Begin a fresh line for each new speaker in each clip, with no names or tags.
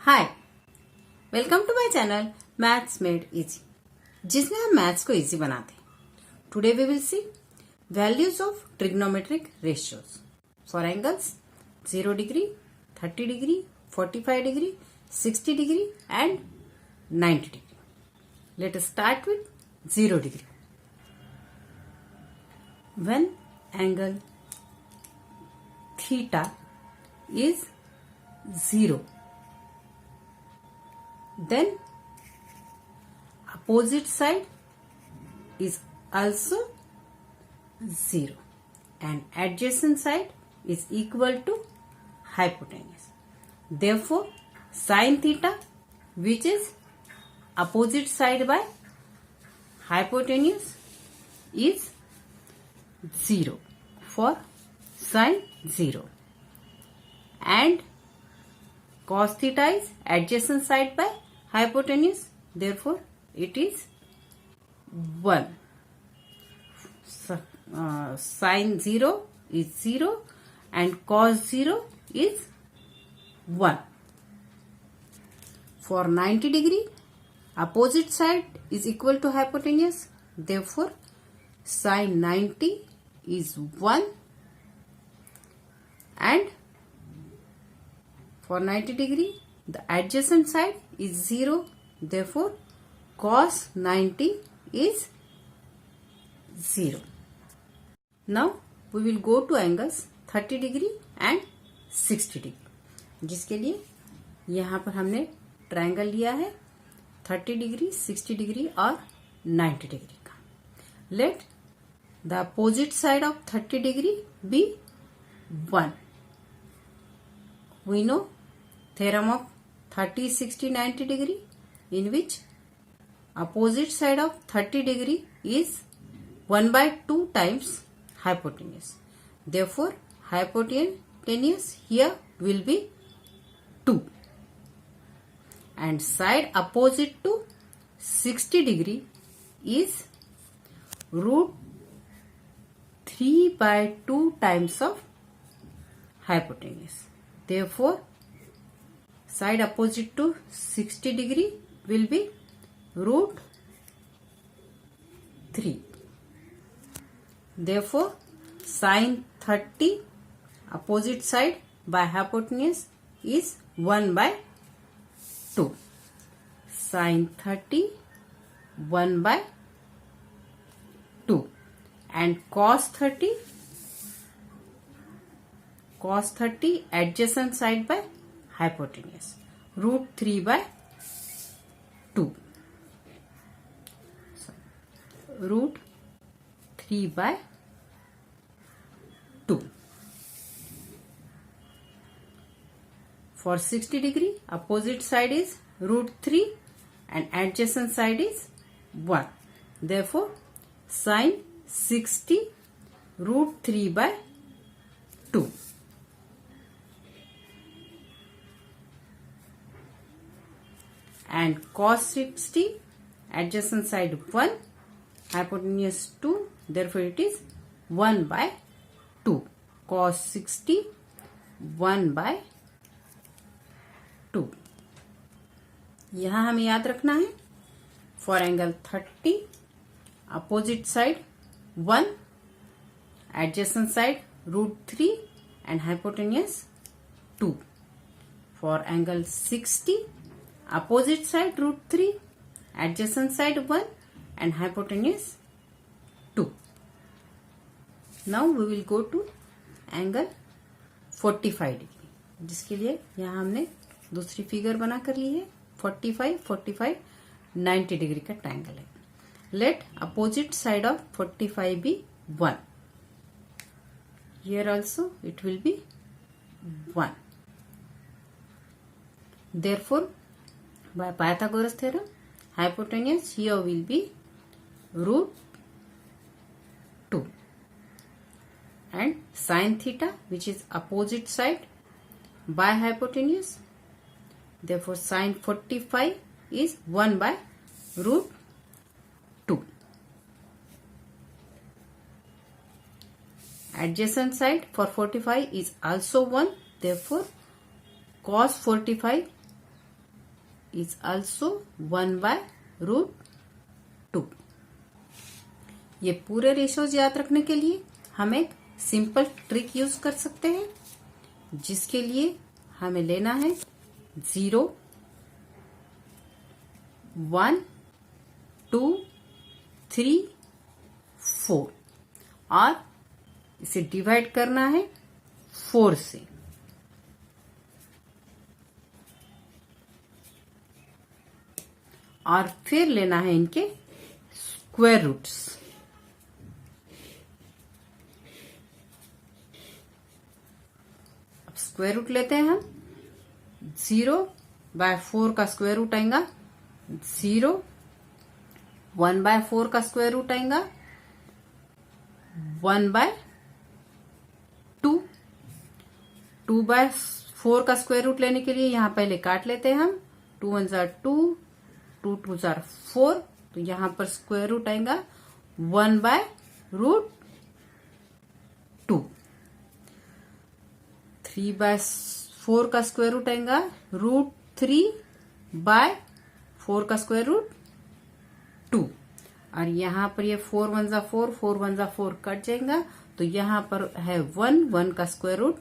Hi, welcome to my channel maths made easy, जिसमें हम maths को इजी बनाते हैं। Today we will see values of trigonometric ratios for angles 0 degree, 30 degree, 45 degree, 60 degree and 90 degree. Let us start with 0 degree. When angle theta is 0, then opposite side is also 0 and adjacent side is equal to hypotenuse. Therefore, sin theta, which is opposite side by hypotenuse, is 0 for sin 0, and cos theta is adjacent side by hypotenuse, therefore it is 1. Sin 0 is 0 and cos 0 is 1. For 90 degree, opposite side is equal to hypotenuse, therefore sin 90 is 1, and for 90 degree the adjacent side is 0, therefore cos 90 is 0. Now we will go to angles 30 degree and 60 degree, जिसके लिए यहाँ पर हमने triangle लिया है 30 degree, 60 degree और 90 degree का. Let the opposite side of 30 degree be 1. We know theorem of 30, 60, 90 degree, in which opposite side of 30 degree is 1 by 2 times hypotenuse. Therefore, hypotenuse here will be 2. And side opposite to 60 degree is root 3 by 2 times of hypotenuse. Therefore, side opposite to 60 degree will be root 3. Therefore, sin 30 opposite side by hypotenuse is 1 by 2. Sin 30 1 by 2, and cos 30 adjacent side by hypotenuse, root 3 by 2. Root 3 by 2. For 60 degree, opposite side is root 3 and adjacent side is 1. Therefore, sin 60 root 3 by 2. And cos 60 adjacent side 1, hypotenuse 2, therefore it is 1 by 2. Cos 60 1 by 2. यहाँ हमें याद रखना है for angle 30 opposite side 1, adjacent side root 3 and hypotenuse 2. For angle 60 opposite side root 3, adjacent side 1 and hypotenuse 2. Now we will go to angle 45 degree, जिसके लिए यहाँ हमने दूसरी फिगर बना कर ली है. 45, 45, 90 डिग्री का ट्रायंगल है. Let opposite side of 45 be 1. Here also it will be 1. Therefore, by Pythagoras theorem, hypotenuse here will be root 2, and sin theta, which is opposite side by hypotenuse, therefore sin 45 is 1 by root 2. Adjacent side for 45 is also 1, therefore cos 45 is also 1/√2। ये पूरे ratios याद रखने के लिए हम एक simple trick use कर सकते हैं, जिसके लिए हमें लेना है 0, 1, 2, 3, 4 और इसे डिवाइड करना है 4 से। और फिर लेना है इनके स्क्वायर रूट्स। अब स्क्वायर रूट लेते हैं हम। 0/4 का स्क्वायर रूट आएगा 0, 1/4 का स्क्वायर रूट आएगा 1/2। 2/4 का स्क्वायर रूट लेने के लिए यहां पहले काट लेते हैं हम। 2 1 जार 2, 2 2 जार 4, तो यहां पर स्क्वायर रूट आएगा 1/√2। 3/4 का स्क्वायर रूट आएगा √3/4 का स्क्वायर रूट 2। और यहां पर ये 4 1 जा 4, 4 1 जा 4 कट जाएगा, तो यहां पर है 1, 1 का स्क्वायर रूट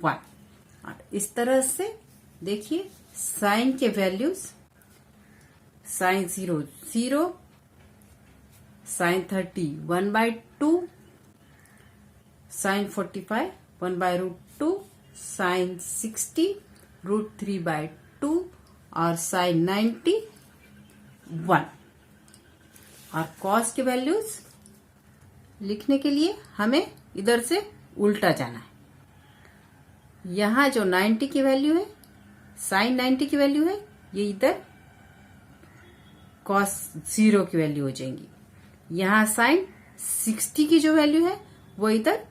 1। और इस तरह से देखिए साइन के values, sine 0 0, sine 30 1/2, sine 45 1/√2, sine 60 √3/2 और साइन 90 1। और कॉस के वैल्यूज लिखने के लिए हमें इधर से उल्टा जाना है। यहां जो 90 की वैल्यू है, साइन 90 की वैल्यू है, ये इधर कॉस 0 की वैल्यू हो जाएंगी। यहां साइन 60 की जो वैल्यू है वो इधर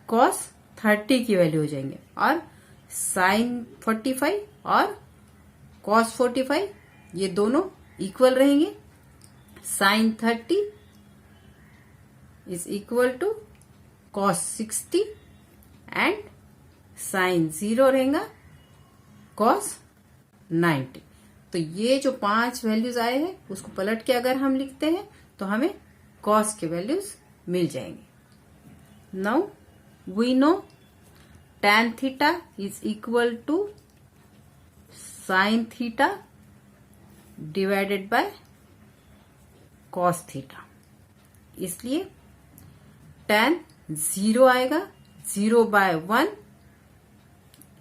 कॉस 30 की वैल्यू हो जाएंगे। और साइन 45 और कॉस 45 ये दोनों इक्वल रहेंगे। Sine 30 is equal to cos 60 and sine 0 रहेगा कॉस 90। तो ये जो 5 वैल्यूज आए हैं उसको पलट के अगर हम लिखते हैं तो हमें कॉस के वैल्यूज मिल जाएंगे। Now we know tan theta is equal to sine theta divided by cos theta. इसलिए tan 0 आएगा, 0/1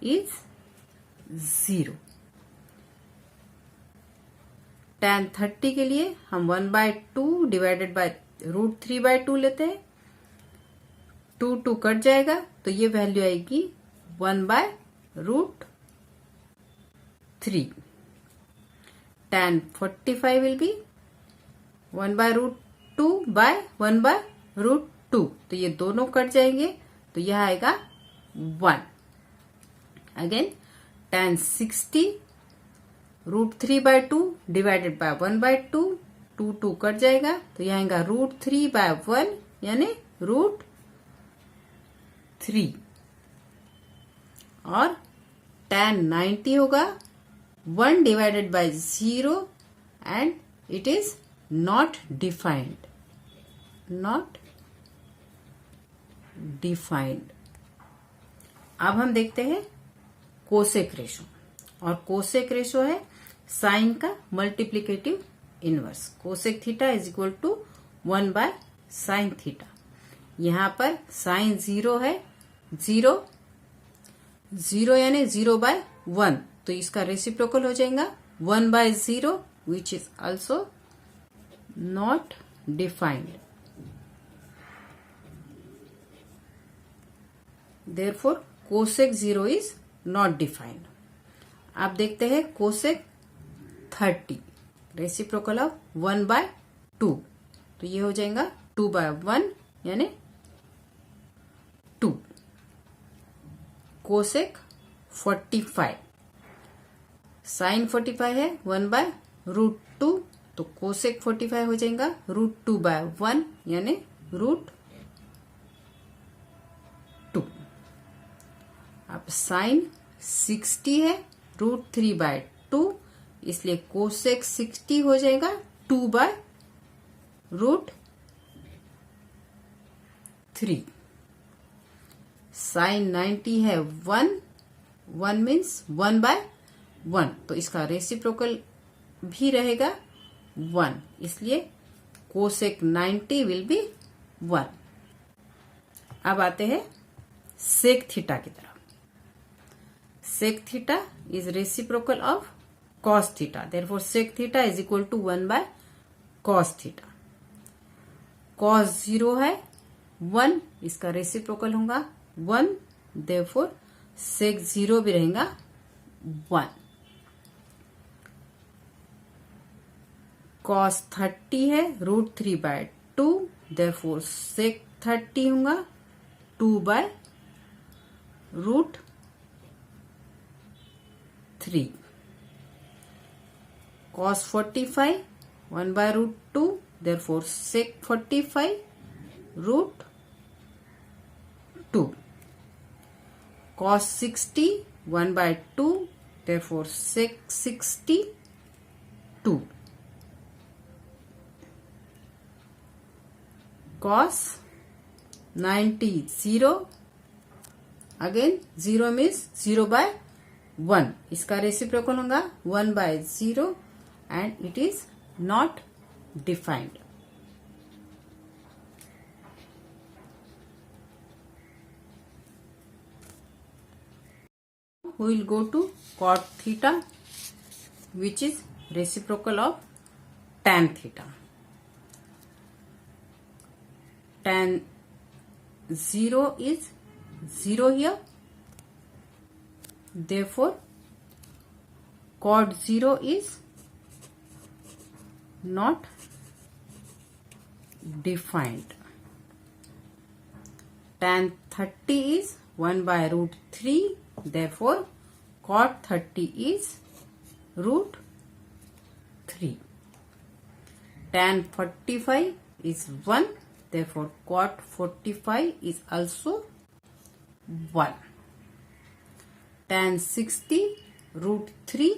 इज 0। tan 30 के लिए हम 1/2 डिवाइडेड बाय √3/2 लेते हैं। 2 2 कट जाएगा, तो ये वैल्यू आएगी 1/√3। tan 45 विल बी 1/√2 बाय 1/√2, तो ये दोनों कट जाएंगे, तो यह आएगा 1। Again tan 60 √3/2 divided by 1/2, 2 2 cut जाएगा, तो यह आएगा √3/1 यानी √3। और tan 90 होगा 1 divided by 0 and it is not defined, not defined. अब हम देखते हैं कोसेक रेशो, और कोसेक रेशो है साइन का multiplicative inverse. Cosec theta is equal to sine theta. यहां पर साइन 0 है, 0 0 यानी 0/1, तो इसका रेसिप्रोकल हो जाएगा 1/0 which is also not defined. Therefore cosec 0 is not defined. आप देखते हैं कोसेक 30 रेसिप्रोकल ऑफ 1/2, तो ये हो जाएगा 2/1 यानी 2। कोसेक 45 साइन 45 है 1/√2, तो कोसेक 45 हो जाएगा √2/1 यानी √2। अब साइन 60 है √3/2 इसलिए कोसेक 60 हो जाएगा 2/√3। साइन 90 है 1, 1 मीन्स 1/1, तो इसका रेसिप्रोकल भी रहेगा 1, इसलिए कोसेक 90 विल बी 1। अब आते हैं सेक थीटा की तरफ। Sec theta is reciprocal of cos theta, therefore sec theta is equal to cos theta. Cos 0 है 1, इसका रेसिप्रोकल होगा 1, देयरफॉर सेक 0 भी रहेगा 1। कॉस 30 है √3/2, देयरफॉर सेक 30 होगा 2/√3। cos 45 1/√2, therefore sec 45 √2। cos 60 1/2, therefore sec 62। cos 90 0, again 0 means 0/1, इसका रेसिप्रोकल होगा 1/0 and it is not defined. We will go to cot theta, which is reciprocal of tan theta. Tan 0 is 0 here, therefore cot 0 is not defined. Tan 30 is 1/√3, therefore cot 30 is √3. Tan 45 is 1, therefore cot 45 is also 1. Tan 60 √3,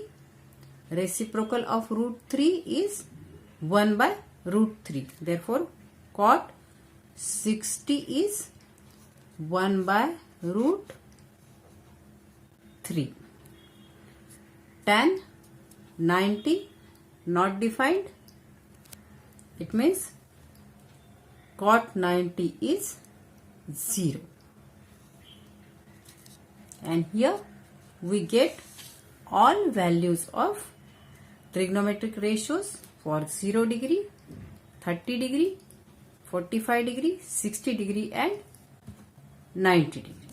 reciprocal of √3 is 1/√3, therefore cot 60 is 1/√3. Tan 90 not defined, it means cot 90 is 0. And here we get all values of trigonometric ratios for 0 degree, 30 degree, 45 degree, 60 degree and 90 degree.